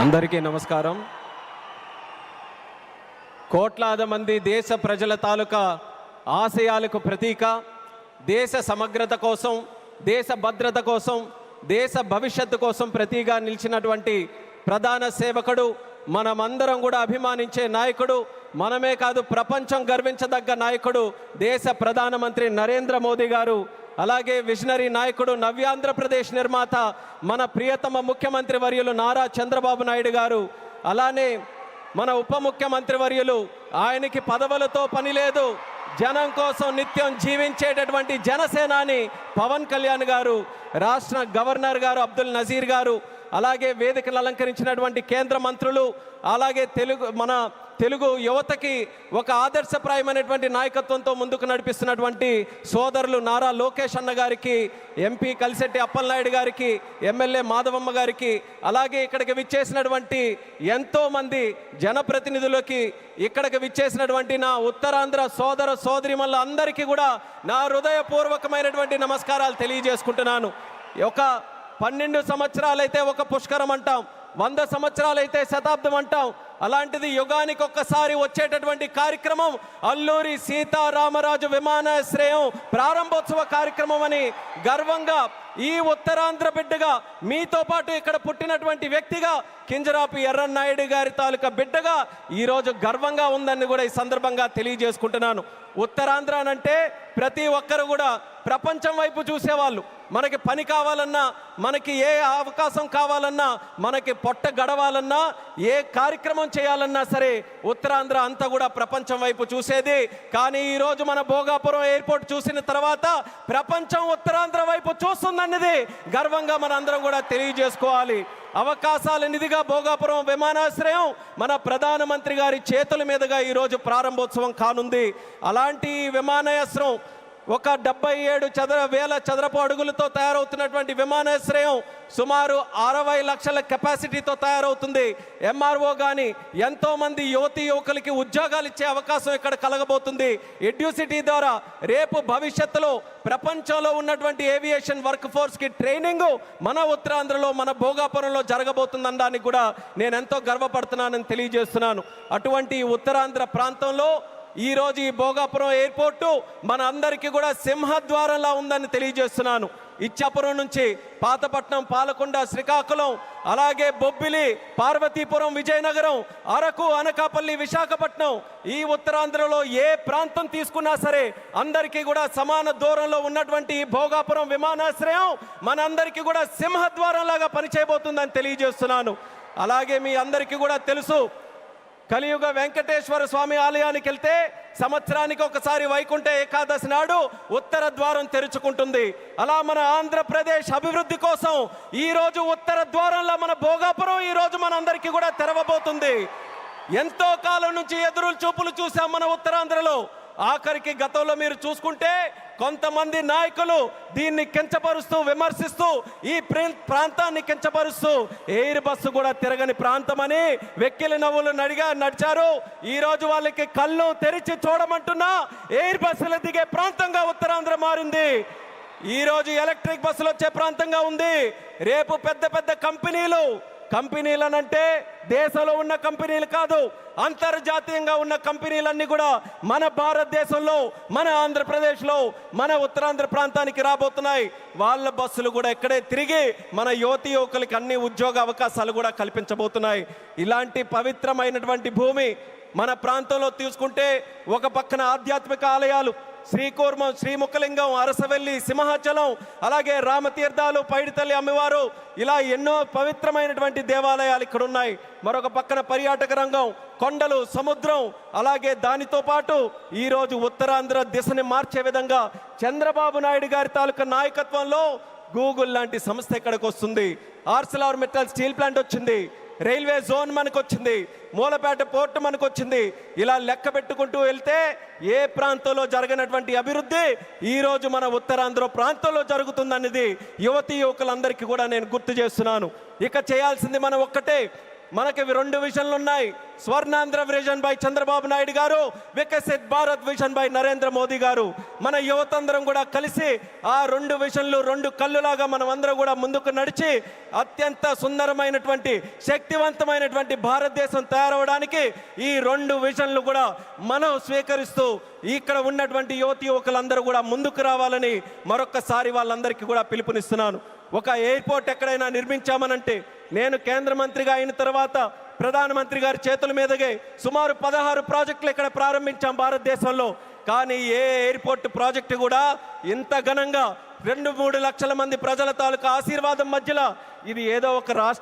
అందరికీ నమస్కారం. కోట్లాది మంది దేశ ప్రజల తాలూకా ఆశయాలకు ప్రతీక, దేశ సమగ్రత కోసం, దేశ భద్రత కోసం, దేశ భవిష్యత్తు కోసం ప్రతీగా నిలిచినటువంటి ప్రధాన సేవకుడు, మనమందరం కూడా అభిమానించే నాయకుడు, మనమే కాదు ప్రపంచం గర్వించదగ్గ నాయకుడు దేశ ప్రధానమంత్రి నరేంద్ర మోదీ గారు. అలాగే విజనరీ నాయకుడు, నవ్యాంధ్రప్రదేశ్ నిర్మాత మన ప్రియతమ ముఖ్యమంత్రి వర్యులు నారా చంద్రబాబు నాయుడు గారు. అలానే మన ఉప ముఖ్యమంత్రి వర్యులు, ఆయనకి పదవులతో పని లేదు, జనం కోసం నిత్యం జీవించేటటువంటి జనసేనాని పవన్ కళ్యాణ్ గారు, రాష్ట్ర గవర్నర్ గారు అబ్దుల్ నజీర్ గారు, అలాగే వేదికలు అలంకరించినటువంటి కేంద్ర మంత్రులు, అలాగే మన తెలుగు యువతకి ఒక ఆదర్శప్రాయమైనటువంటి నాయకత్వంతో ముందుకు నడిపిస్తున్నటువంటి సోదరులు నారా లోకేష్ అన్న గారికి, ఎంపీ కలిశెట్టి అప్పలనాయుడు గారికి, ఎమ్మెల్యే మాధవమ్మ గారికి, అలాగే ఇక్కడికి విచ్చేసినటువంటి ఎంతోమంది జనప్రతినిధులకి, ఇక్కడికి విచ్చేసినటువంటి నా ఉత్తరాంధ్ర సోదర సోదరిమల్ల అందరికీ కూడా నా హృదయపూర్వకమైనటువంటి నమస్కారాలు తెలియజేసుకుంటున్నాను. ఒక 12 సంవత్సరాలైతే ఒక పుష్కరం అంటాం, 100 సంవత్సరాలైతే శతాబ్దం అంటాం. అలాంటిది యుగానికి ఒక్కసారి వచ్చేటటువంటి కార్యక్రమం అల్లూరి సీతారామరాజు విమానాశ్రయం ప్రారంభోత్సవ కార్యక్రమం అని గర్వంగా ఈ ఉత్తరాంధ్ర బిడ్డగా, మీతో పాటు ఇక్కడ పుట్టినటువంటి వ్యక్తిగా, కింజరాపు ఎర్రన్నాయుడు గారి తాలూకా బిడ్డగా ఈరోజు గర్వంగా ఉందని కూడా ఈ సందర్భంగా తెలియజేసుకుంటున్నాను. ఉత్తరాంధ్ర అంటే ప్రతి ఒక్కరు కూడా ప్రపంచం వైపు చూసేవాళ్ళు. మనకి పని కావాలన్నా, మనకి ఏ అవకాశం కావాలన్నా, మనకి పొట్ట గడవాలన్నా, ఏ కార్యక్రమం చేయాలన్నా సరే ఉత్తరాంధ్ర అంతా కూడా ప్రపంచం వైపు చూసేది. కానీ ఈరోజు మన భోగాపురం ఎయిర్పోర్ట్ చూసిన తర్వాత ప్రపంచం ఉత్తరాంధ్ర వైపు చూస్తుందన్నది గర్వంగా మన అందరం కూడా తెలియజేసుకోవాలి. అవకాశాల నిధిగా భోగాపురం విమానాశ్రయం మన ప్రధానమంత్రి గారి చేతుల మీదుగా ఈరోజు ప్రారంభోత్సవం కానుంది. అలాంటి విమానాశ్రయం ఒక 77,000 చదరపు అడుగులతో తయారవుతున్నటువంటి విమానాశ్రయం సుమారు 60 లక్షల కెపాసిటీతో తయారవుతుంది. ఎంఆర్ఓ కానీ ఎంతోమంది యువతీ యువకులకి ఉద్యోగాలు ఇచ్చే అవకాశం ఇక్కడ కలగబోతుంది. ఎడ్యూసిటీ ద్వారా రేపు భవిష్యత్తులో ప్రపంచంలో ఉన్నటువంటి ఏవియేషన్ వర్క్ ఫోర్స్కి ట్రైనింగ్ మన ఉత్తరాంధ్రలో, మన భోగాపురంలో జరగబోతుందనడానికి కూడా నేను ఎంతో గర్వపడుతున్నానని తెలియజేస్తున్నాను. అటువంటి ఉత్తరాంధ్ర ప్రాంతంలో ఈరోజు ఈ భోగాపురం ఎయిర్పోర్టు మన అందరికీ కూడా సింహద్వారంలా ఉందని తెలియజేస్తున్నాను. ఇచ్చాపురం నుంచి పాతపట్నం, పాలకొండ, శ్రీకాకుళం, అలాగే బొబ్బిలి, పార్వతీపురం, విజయనగరం, అరకు, అనకాపల్లి, విశాఖపట్నం, ఈ ఉత్తరాంధ్రలో ఏ ప్రాంతం తీసుకున్నా సరే అందరికీ కూడా సమాన దూరంలో ఉన్నటువంటి ఈ భోగాపురం విమానాశ్రయం మనందరికీ కూడా సింహద్వారంలాగా పనిచేయబోతుందని తెలియజేస్తున్నాను. అలాగే మీ అందరికీ కూడా తెలుసు, కలియుగ వెంకటేశ్వర స్వామి ఆలయానికి వెళ్తే సంవత్సరానికి ఒకసారి వైకుంఠ ఏకాదశి నాడు ఉత్తర ద్వారం తెరుచుకుంటుంది. అలా మన ఆంధ్రప్రదేశ్ అభివృద్ధి కోసం ఈరోజు ఉత్తర ద్వారంలో మన భోగాపురం ఈరోజు మనందరికీ కూడా తెరవబోతుంది. ఎంతో కాలం నుంచి ఎదురు చూపులు చూసాం మన ఉత్తరాంధ్రలో. ఆఖరికి గతంలో మీరు చూసుకుంటే కొంతమంది నాయకులు దీన్ని కించపరుస్తూ, విమర్శిస్తూ, ఈ ప్రాంతాన్ని కించపరుస్తూ ఎయిర్ బస్సు కూడా తిరగని ప్రాంతమని వెక్కిలి నవ్వులు నడిచారు. ఈరోజు వాళ్ళకి కళ్ళు తెరిచి చూడమంటున్నా ఎయిర్ బస్సులు దిగే ప్రాంతంగా ఉత్తరాంధ్ర మారింది. ఈరోజు ఎలక్ట్రిక్ బస్సులు వచ్చే ప్రాంతంగా ఉంది. రేపు పెద్ద పెద్ద కంపెనీలనంటే దేశంలో ఉన్న కంపెనీలు కాదు, అంతర్జాతీయంగా ఉన్న కంపెనీలన్నీ కూడా మన భారతదేశంలో, మన ఆంధ్రప్రదేశ్లో, మన ఉత్తరాంధ్ర ప్రాంతానికి రాబోతున్నాయి. వాళ్ళ బస్సులు కూడా ఇక్కడే తిరిగి మన యువతీ యువకులకి అన్ని ఉద్యోగ అవకాశాలు కూడా కల్పించబోతున్నాయి. ఇలాంటి పవిత్రమైనటువంటి భూమి మన ప్రాంతంలో తీసుకుంటే ఒక పక్కన ఆధ్యాత్మిక ఆలయాలు శ్రీకూర్మం, శ్రీముఖలింగం, అరసవెల్లి, సింహాచలం, అలాగే రామతీర్థాలు, పైడితల్లి అమ్మవారు, ఇలా ఎన్నో పవిత్రమైనటువంటి దేవాలయాలు ఇక్కడ ఉన్నాయి. మరొక పక్కన పర్యాటక రంగం, కొండలు, సముద్రం, అలాగే దానితో పాటు ఈరోజు ఉత్తరాంధ్ర దిశని మార్చే విధంగా చంద్రబాబు నాయుడు గారి తాలూకా నాయకత్వంలో గూగుల్ లాంటి సంస్థ ఇక్కడికి వస్తుంది. ఆర్సిలార్ మెటల్ స్టీల్ ప్లాంట్ వచ్చింది, రైల్వే జోన్ మనకు వచ్చింది, మూలపేట పోర్టు మనకు వచ్చింది. ఇలా లెక్క పెట్టుకుంటూ వెళ్తే ఏ ప్రాంతంలో జరగనటువంటి అభివృద్ధి ఈరోజు మన ఉత్తరాంధ్ర ప్రాంతంలో జరుగుతుందనేది యువతీ యువకులందరికీ కూడా నేను గుర్తు చేస్తున్నాను. ఇక చేయాల్సింది మనం ఒక్కటే, మనకి రెండు విజన్లు ఉన్నాయి. స్వర్ణాంధ్ర విజన్ బై చంద్రబాబు నాయుడు గారు, వికసిత్ భారత్ విజన్ బై నరేంద్ర మోదీ గారు. మన యువతందరం కూడా కలిసి ఆ రెండు విజన్లు రెండు కళ్ళులాగా మనం అందరం కూడా ముందుకు నడిచి అత్యంత సుందరమైనటువంటి శక్తివంతమైనటువంటి భారతదేశం తయారవడానికి ఈ రెండు విజన్లు కూడా మనం స్వీకరిస్తూ ఇక్కడ ఉన్నటువంటి యువకులందరూ కూడా ముందుకు రావాలని మరొక్కసారి వాళ్ళందరికీ కూడా పిలుపునిస్తున్నాను. ఒక ఎయిర్పోర్ట్ ఎక్కడైనా నిర్మించామనంటే, నేను కేంద్ర మంత్రిగా అయిన తర్వాత ప్రధానమంత్రి గారి చేతుల మీదుగా సుమారు 16 ప్రాజెక్టులు ఇక్కడ ప్రారంభించాం భారతదేశంలో. కానీ ఏ ఎయిర్పోర్ట్ ప్రాజెక్టు కూడా ఇంత ఘనంగా 2-3 లక్షల మంది ప్రజల తాలూకా ఆశీర్వాదం మధ్యలో ఇది ఏదో ఒక రాష్ట్ర